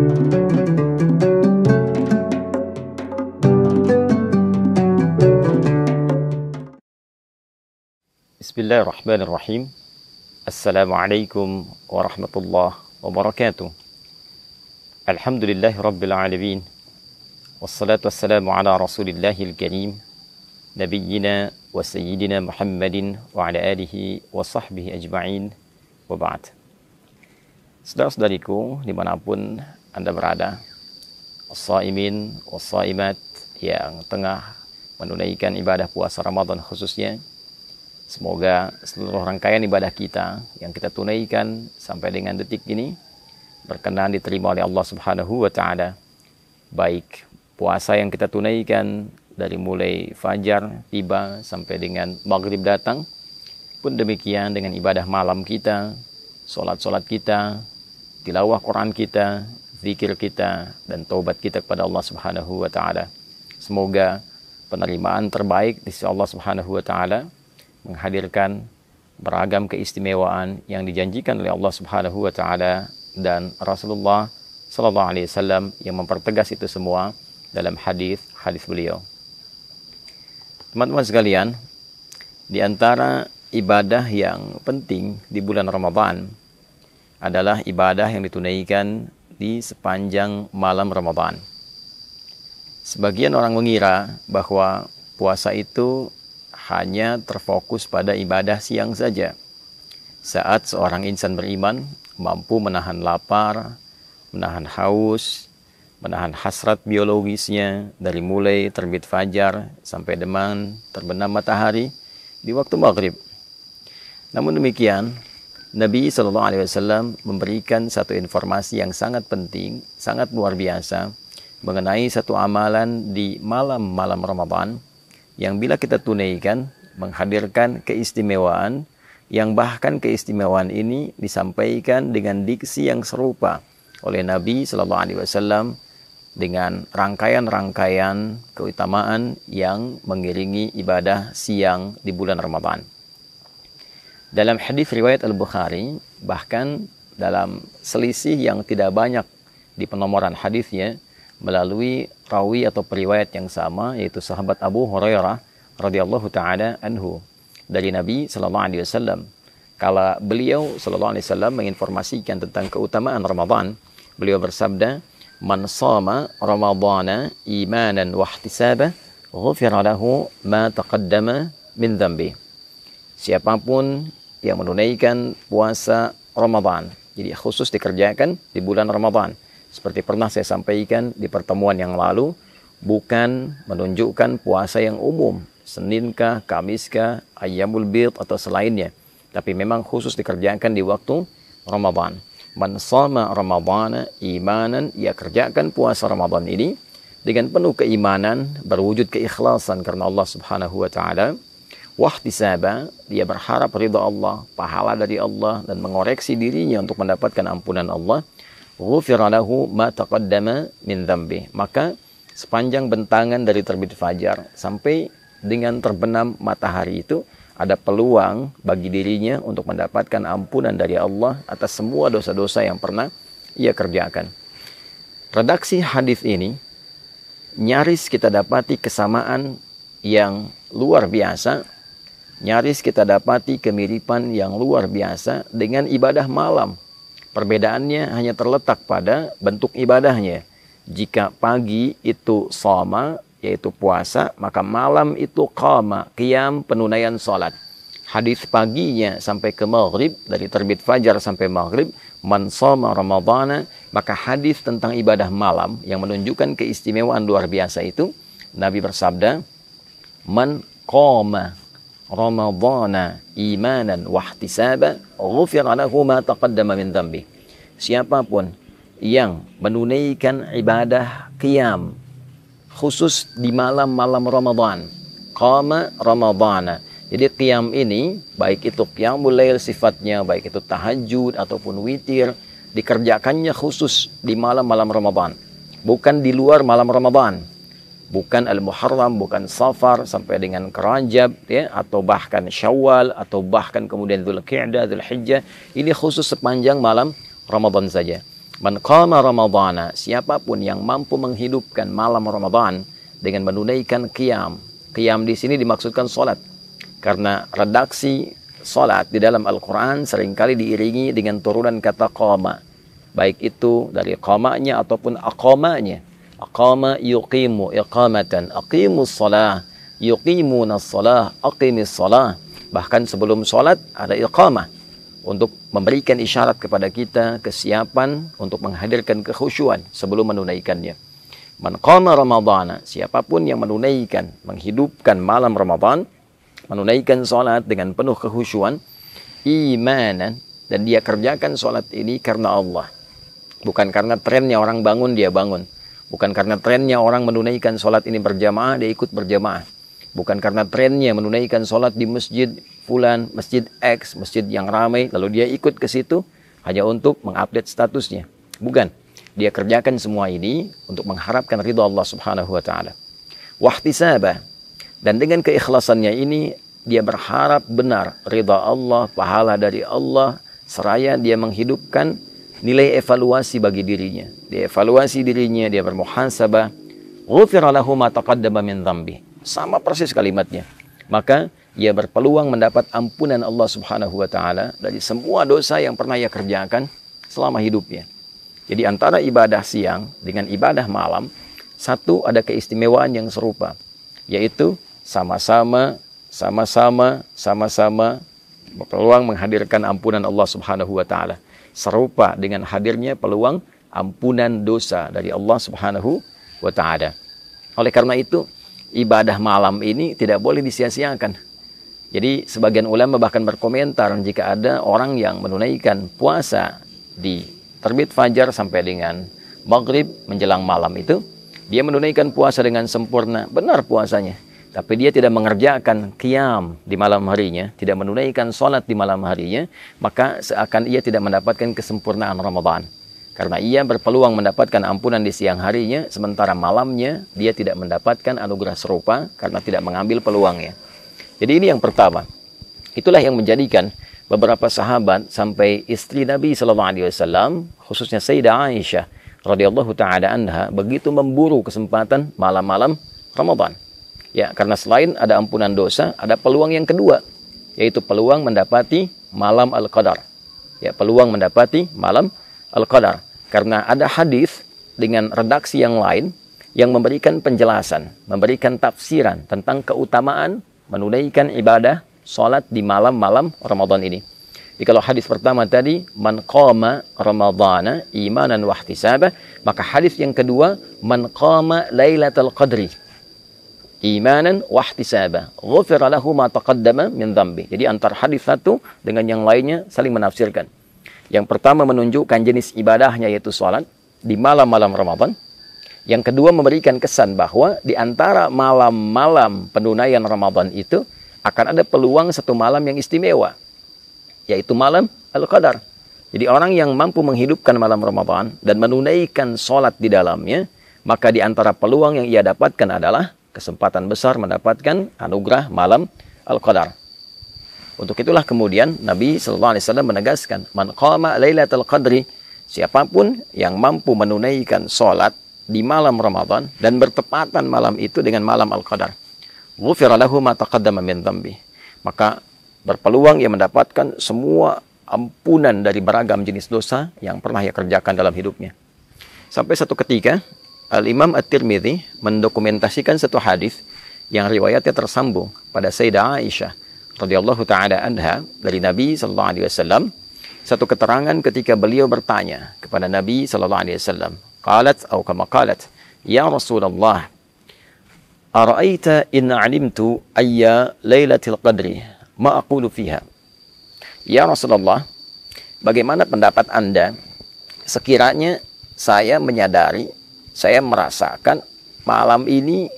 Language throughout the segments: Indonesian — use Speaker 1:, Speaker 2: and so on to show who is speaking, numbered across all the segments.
Speaker 1: Bismillahirrahmanirrahim. Assalamualaikum warahmatullahi wabarakatuh. Alhamdulillahi rabbil alamin. Wassalatu wassalamu ala rasulillahil karim. Nabiyyina wa sayyidina Muhammadin wa ala alihi wa sahbihi ajma'in. Wa ba'd. Saudara-saudariku dimanapun Anda berada, as-saimin was-saimat yang tengah menunaikan ibadah puasa Ramadan khususnya, semoga seluruh rangkaian ibadah kita yang kita tunaikan sampai dengan detik ini berkenan diterima oleh Allah Subhanahu wa taala. Baik puasa yang kita tunaikan dari mulai fajar tiba sampai dengan maghrib datang, pun demikian dengan ibadah malam kita, solat-solat kita, tilawah Quran kita, zikir kita, dan taubat kita kepada Allah Subhanahu wa taala. Semoga penerimaan terbaik di sisi Allah Subhanahu wa taala menghadirkan beragam keistimewaan yang dijanjikan oleh Allah Subhanahu wa taala dan Rasulullah sallallahu alaihi wasallam yang mempertegas itu semua dalam hadis beliau. Teman-teman sekalian, di antara ibadah yang penting di bulan Ramadan adalah ibadah yang ditunaikan di sepanjang malam Ramadan. Sebagian orang mengira bahwa puasa itu hanya terfokus pada ibadah siang saja. Saat seorang insan beriman mampu menahan lapar, menahan haus, menahan hasrat biologisnya dari mulai terbit fajar sampai dengan terbenam matahari di waktu maghrib. Namun demikian, Nabi SAW memberikan satu informasi yang sangat penting, sangat luar biasa mengenai satu amalan di malam-malam Ramadan yang bila kita tunaikan menghadirkan keistimewaan yang bahkan keistimewaan ini disampaikan dengan diksi yang serupa oleh Nabi Shallallahu Alaihi Wasallam dengan rangkaian-rangkaian keutamaan yang mengiringi ibadah siang di bulan Ramadan. Dalam hadis riwayat Al-Bukhari, bahkan dalam selisih yang tidak banyak di penomoran hadisnya, melalui rawi atau periwayat yang sama, yaitu sahabat Abu Hurairah radhiyallahu taala anhu dari Nabi sallallahu alaihi wasallam. Kala beliau sallallahu alaihi wasallam menginformasikan tentang keutamaan Ramadan, beliau bersabda, "Man shama Ramadhana imanan wa ihtisaban, ghufira lahu ma taqaddama min dhanbi." Siapapun yang menunaikan puasa Ramadan, jadi khusus dikerjakan di bulan Ramadan. Seperti pernah saya sampaikan di pertemuan yang lalu, bukan menunjukkan puasa yang umum, Seninkah, Kamiskah, Ayyamul Bid atau selainnya, tapi memang khusus dikerjakan di waktu Ramadan. Man shama Ramadhana imanan, ia kerjakan puasa Ramadan ini dengan penuh keimanan, berwujud keikhlasan karena Allah Subhanahu wa taala. Wahtisaba, dia berharap ridha Allah, pahala dari Allah, dan mengoreksi dirinya untuk mendapatkan ampunan Allah. Ghufira lahu ma taqaddama min dhanbi, maka sepanjang bentangan dari terbit fajar sampai dengan terbenam matahari itu ada peluang bagi dirinya untuk mendapatkan ampunan dari Allah atas semua dosa-dosa yang pernah ia kerjakan. Redaksi hadis ini nyaris kita dapati kesamaan yang luar biasa, nyaris kita dapati kemiripan yang luar biasa dengan ibadah malam. Perbedaannya hanya terletak pada bentuk ibadahnya. Jika pagi itu shoma, yaitu puasa, maka malam itu qama, qiyam, penunaian salat. Hadis paginya sampai ke maghrib, dari terbit fajar sampai maghrib, man shoma Ramadhana, maka hadis tentang ibadah malam yang menunjukkan keistimewaan luar biasa itu, Nabi bersabda, man qama Ramadhana imanan wahtisaba, ghufira lahu ma taqaddama min dhanbi. Siapapun yang menunaikan ibadah qiyam khusus di malam-malam Ramadan, qama Ramadhana. Jadi qiyam ini baik itu qiyamul lail sifatnya, baik itu tahajud ataupun witir, dikerjakannya khusus di malam-malam Ramadan, bukan di luar malam Ramadan. Bukan Al-Muharram, bukan Safar sampai dengan Rajab, ya, atau bahkan Syawal, atau bahkan kemudian Dzulqa'dah, Dzulhijjah. Ini khusus sepanjang malam Ramadan saja. Man qama ramadhana, siapapun yang mampu menghidupkan malam Ramadan dengan menunaikan qiyam. Qiyam di sini dimaksudkan salat. Karena redaksi salat di dalam Al-Qur'an seringkali diiringi dengan turunan kata qama. Baik itu dari qamanya ataupun aqamanya. Aqama yuqimu iqamatan, aqimus shalah, yuqimunas shalah, aqimis shalah. Bahkan sebelum salat ada iqamah untuk memberikan isyarat kepada kita kesiapan untuk menghadirkan kekhusyuan sebelum menunaikannya. Man qama ramadhana, siapapun yang menunaikan, menghidupkan malam Ramadan, menunaikan salat dengan penuh kekhusyuan, imanan, dan dia kerjakan salat ini karena Allah. Bukan karena trennya orang bangun, dia bangun. Bukan karena trennya orang menunaikan salat ini berjamaah, dia ikut berjamaah. Bukan karena trennya menunaikan sholat di masjid fulan, masjid X, masjid yang ramai, lalu dia ikut ke situ hanya untuk mengupdate statusnya. Bukan. Dia kerjakan semua ini untuk mengharapkan ridha Allah Subhanahu wa taala. Wahtisaba, dan dengan keikhlasannya ini dia berharap benar ridha Allah, pahala dari Allah, seraya dia menghidupkan nilai evaluasi bagi dirinya. Dia evaluasi dirinya, dia bermuhasabah. Ghufira lahu ma taqaddama min dhanbi. Sama persis kalimatnya. Maka ia berpeluang mendapat ampunan Allah Subhanahu wa taala dari semua dosa yang pernah ia kerjakan selama hidupnya. Jadi antara ibadah siang dengan ibadah malam, satu ada keistimewaan yang serupa, yaitu sama-sama berpeluang menghadirkan ampunan Allah Subhanahu wa taala. Serupa dengan hadirnya peluang ampunan dosa dari Allah Subhanahu wa taala. Oleh karena itu, ibadah malam ini tidak boleh disia-siakan. Jadi sebagian ulama bahkan berkomentar jika ada orang yang menunaikan puasa di terbit fajar sampai dengan maghrib menjelang malam itu, dia menunaikan puasa dengan sempurna, benar puasanya. Tapi dia tidak mengerjakan qiyam di malam harinya, tidak menunaikan sholat di malam harinya, maka seakan ia tidak mendapatkan kesempurnaan Ramadan. Karena ia berpeluang mendapatkan ampunan di siang harinya, sementara malamnya dia tidak mendapatkan anugerah serupa karena tidak mengambil peluangnya. Jadi ini yang pertama. Itulah yang menjadikan beberapa sahabat sampai istri Nabi SAW, khususnya Sayyidah Aisyah radhiyallahu taala anha, begitu memburu kesempatan malam-malam Ramadan. Ya, karena selain ada ampunan dosa, ada peluang yang kedua, yaitu peluang mendapati malam Al-Qadar. Ya, peluang mendapati malam Al-Qadar. Karena ada hadis dengan redaksi yang lain yang memberikan penjelasan, memberikan tafsiran tentang keutamaan menunaikan ibadah salat di malam-malam Ramadan ini. Jadi kalau hadis pertama tadi, man qama ramadhana imanan wa ihtisaba, maka hadis yang kedua, man qama lailatul qadri imanan wa ihtisaba, ghufira lahu ma taqaddama min dhanbi. Jadi antara hadis satu dengan yang lainnya saling menafsirkan. Yang pertama menunjukkan jenis ibadahnya yaitu salat di malam-malam Ramadan. Yang kedua memberikan kesan bahwa di antara malam-malam penunaian Ramadan itu akan ada peluang satu malam yang istimewa, yaitu malam Al-Qadar. Jadi orang yang mampu menghidupkan malam Ramadan dan menunaikan salat di dalamnya, maka di antara peluang yang ia dapatkan adalah kesempatan besar mendapatkan anugerah malam Al-Qadar. Untuk itulah kemudian Nabi SAW menegaskan, man qama lailatul qadri, siapapun yang mampu menunaikan salat di malam Ramadan dan bertepatan malam itu dengan malam Al-Qadar, ghufira lahu ma taqaddama min dhanbi, maka berpeluang ia mendapatkan semua ampunan dari beragam jenis dosa yang pernah ia kerjakan dalam hidupnya. Sampai satu ketika Al-Imam At-Tirmidzi mendokumentasikan satu hadis yang riwayatnya tersambung pada Sayyidah Aisyah radhiyallahu taala anha dari Nabi sallallahu alaihi wasallam. Satu keterangan ketika beliau bertanya kepada Nabi sallallahu alaihi wasallam, qalat atau kama qalat, ya Rasulullah, ara'aita in 'alimtu ayya lailatul qadri ma aqulu fiha. Ya Rasulullah, bagaimana pendapat Anda sekiranya saya menyadari, saya merasakan malam ini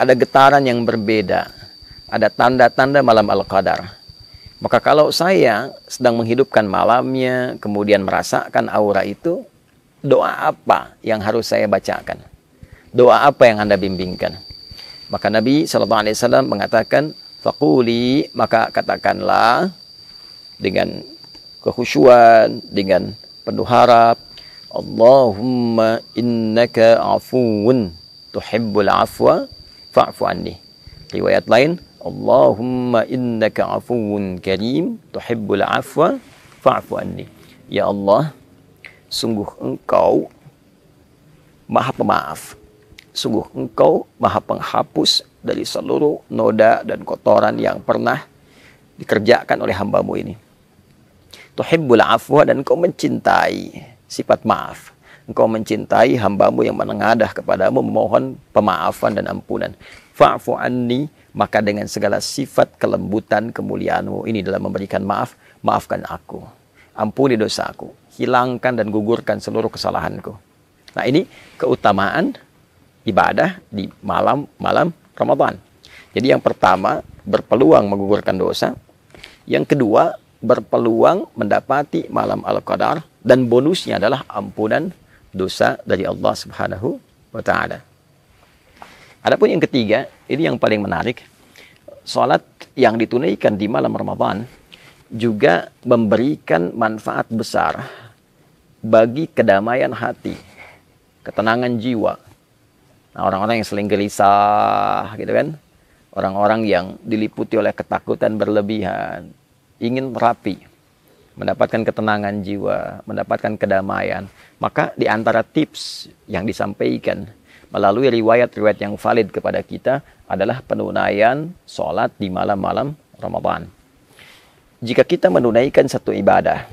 Speaker 1: ada getaran yang berbeda, ada tanda-tanda malam Al-Qadar. Maka kalau saya sedang menghidupkan malamnya, kemudian merasakan aura itu, doa apa yang harus saya bacakan? Doa apa yang Anda bimbingkan? Maka Nabi SAW mengatakan, faquli, maka katakanlah dengan kekhusyuan, dengan penuh harap, Allahumma innaka afuwun tuhibbul afwa fa'fu anni. Riwayat lain, Allahumma innaka afuwun karim tuhibbul afwa fa'fu anni. Ya Allah, sungguh Engkau Maha Pemaaf. Sungguh Engkau Maha Penghapus dari seluruh noda dan kotoran yang pernah dikerjakan oleh hamba-Mu ini. Tuhibbul afwa, dan Engkau mencintai sifat maaf. Engkau mencintai hamba-Mu yang menengadah kepadamu, memohon pemaafan dan ampunan. Fa'fu anni, maka dengan segala sifat kelembutan kemuliaan-Mu ini dalam memberikan maaf, maafkan aku. Ampuni dosaku, hilangkan dan gugurkan seluruh kesalahanku. Nah, ini keutamaan ibadah di malam-malam Ramadan. Jadi yang pertama, berpeluang menggugurkan dosa. Yang kedua, berpeluang mendapati malam Al-Qadar, dan bonusnya adalah ampunan dosa dari Allah Subhanahu wa Ta'ala. Adapun yang ketiga, ini yang paling menarik. Salat yang ditunaikan di malam Ramadan juga memberikan manfaat besar bagi kedamaian hati, ketenangan jiwa. Nah, orang-orang yang sering gelisah gitu kan, orang-orang yang diliputi oleh ketakutan berlebihan, ingin rapi, mendapatkan ketenangan jiwa, mendapatkan kedamaian. Maka di antara tips yang disampaikan melalui riwayat-riwayat yang valid kepada kita adalah penunaian sholat di malam-malam Ramadan. Jika kita menunaikan satu ibadah,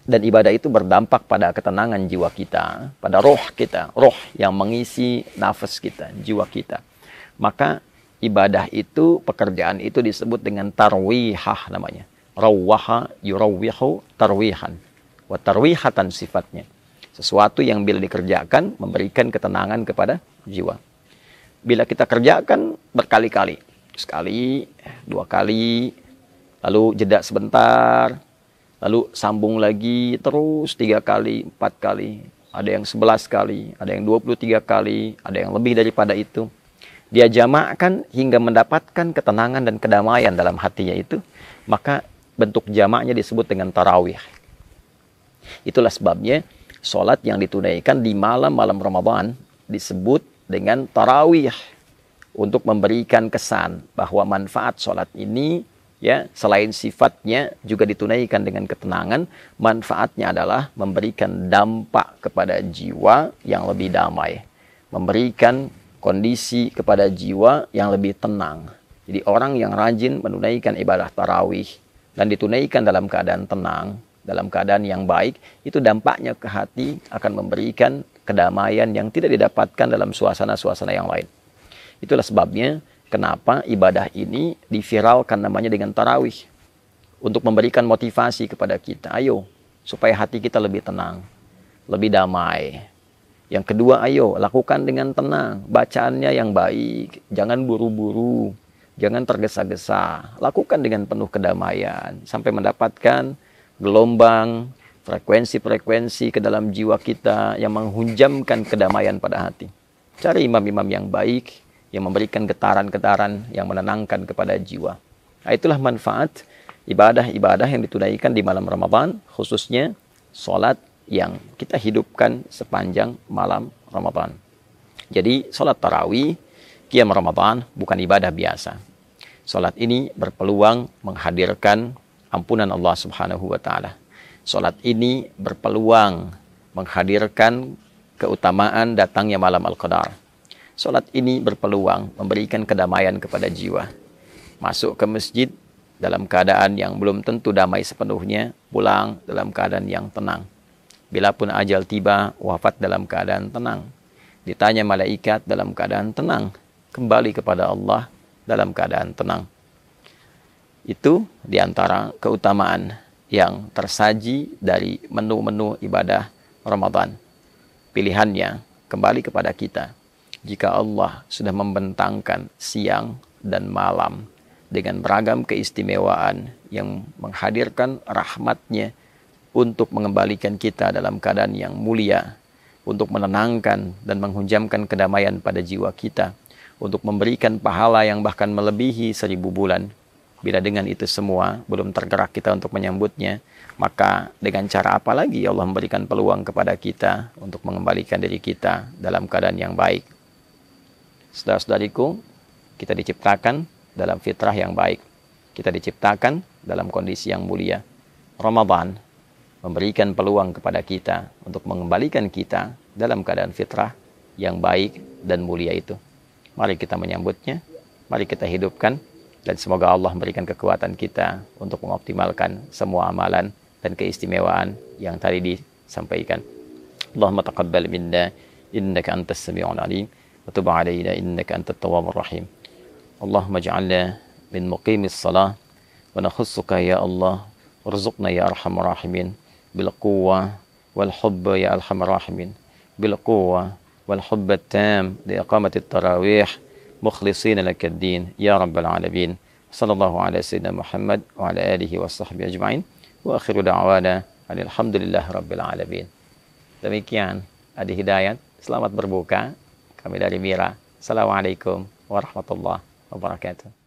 Speaker 1: dan ibadah itu berdampak pada ketenangan jiwa kita, pada roh kita, roh yang mengisi nafas kita, jiwa kita, maka ibadah itu, pekerjaan itu disebut dengan tarwihah namanya. Rawwaha yurawwihu tarwihan. Wa tarwihatan sifatnya. Sesuatu yang bila dikerjakan memberikan ketenangan kepada jiwa. Bila kita kerjakan berkali-kali, sekali, dua kali, lalu jeda sebentar, lalu sambung lagi terus 3 kali, 4 kali, ada yang 11 kali, ada yang 23 kali, ada yang lebih daripada itu. Dia jamakkan hingga mendapatkan ketenangan dan kedamaian dalam hatinya itu, maka bentuk jamaknya disebut dengan tarawih. Itulah sebabnya sholat yang ditunaikan di malam-malam Ramadan disebut dengan tarawih, untuk memberikan kesan bahwa manfaat sholat ini, ya, selain sifatnya juga ditunaikan dengan ketenangan, manfaatnya adalah memberikan dampak kepada jiwa yang lebih damai, memberikan kondisi kepada jiwa yang lebih tenang. Jadi orang yang rajin menunaikan ibadah tarawih dan ditunaikan dalam keadaan tenang, dalam keadaan yang baik, itu dampaknya ke hati akan memberikan kedamaian yang tidak didapatkan dalam suasana-suasana yang lain. Itulah sebabnya kenapa ibadah ini diviralkan namanya dengan tarawih. Untuk memberikan motivasi kepada kita. Ayo, supaya hati kita lebih tenang, lebih damai. Yang kedua, ayo, lakukan dengan tenang. Bacaannya yang baik. Jangan buru-buru. Jangan tergesa-gesa. Lakukan dengan penuh kedamaian. Sampai mendapatkan gelombang, frekuensi-frekuensi ke dalam jiwa kita yang menghunjamkan kedamaian pada hati. Cari imam-imam yang baik, yang memberikan getaran-getaran yang menenangkan kepada jiwa. Nah, itulah manfaat ibadah-ibadah yang ditunaikan di malam Ramadan, khususnya sholat yang kita hidupkan sepanjang malam Ramadan. Jadi sholat tarawih, qiyam Ramadan bukan ibadah biasa. Sholat ini berpeluang menghadirkan ampunan Allah Subhanahu wa Ta'ala. Sholat ini berpeluang menghadirkan keutamaan datangnya malam Al-Qadar. Sholat ini berpeluang memberikan kedamaian kepada jiwa. Masuk ke masjid dalam keadaan yang belum tentu damai sepenuhnya, pulang dalam keadaan yang tenang. Bila pun ajal tiba, wafat dalam keadaan tenang. Ditanya malaikat dalam keadaan tenang. Kembali kepada Allah dalam keadaan tenang. Itu diantara keutamaan yang tersaji dari menu-menu ibadah Ramadan. Pilihannya kembali kepada kita. Jika Allah sudah membentangkan siang dan malam dengan beragam keistimewaan yang menghadirkan rahmatnya untuk mengembalikan kita dalam keadaan yang mulia, untuk menenangkan dan menghunjamkan kedamaian pada jiwa kita, untuk memberikan pahala yang bahkan melebihi 1000 bulan, Bila dengan itu semua belum tergerak kita untuk menyambutnya, maka dengan cara apa lagi Allah memberikan peluang kepada kita untuk mengembalikan diri kita dalam keadaan yang baik? Saudara-saudariku, kita diciptakan dalam fitrah yang baik. Kita diciptakan dalam kondisi yang mulia. Ramadan memberikan peluang kepada kita untuk mengembalikan kita dalam keadaan fitrah yang baik dan mulia itu. Mari kita menyambutnya, mari kita hidupkan, dan semoga Allah memberikan kekuatan kita untuk mengoptimalkan semua amalan dan keistimewaan yang tadi disampaikan. Allahumma taqabbal minna innaka antas sami'ul alim wa tub 'alaina innaka antat tawwabur rahim. Allahumma ij'alna min muqimis shalah wa nakhussuka ya Allah warzuqna ya arhamar rahimin bil quwwah wal hubb ya arhamar rahimin bil quwwah wal hubb at-tam li iqamati at-tarawih مخلصين لك الدين يا رب العالمين. صلى الله على سيدنا محمد وعلى آله وصحبه أجمعين وآخر دعوانا أن الحمد لله رب العالمين. Demikian Adi Hidayat, selamat berbuka. Kami dari Mira. Assalamualaikum warahmatullahi wabarakatuh.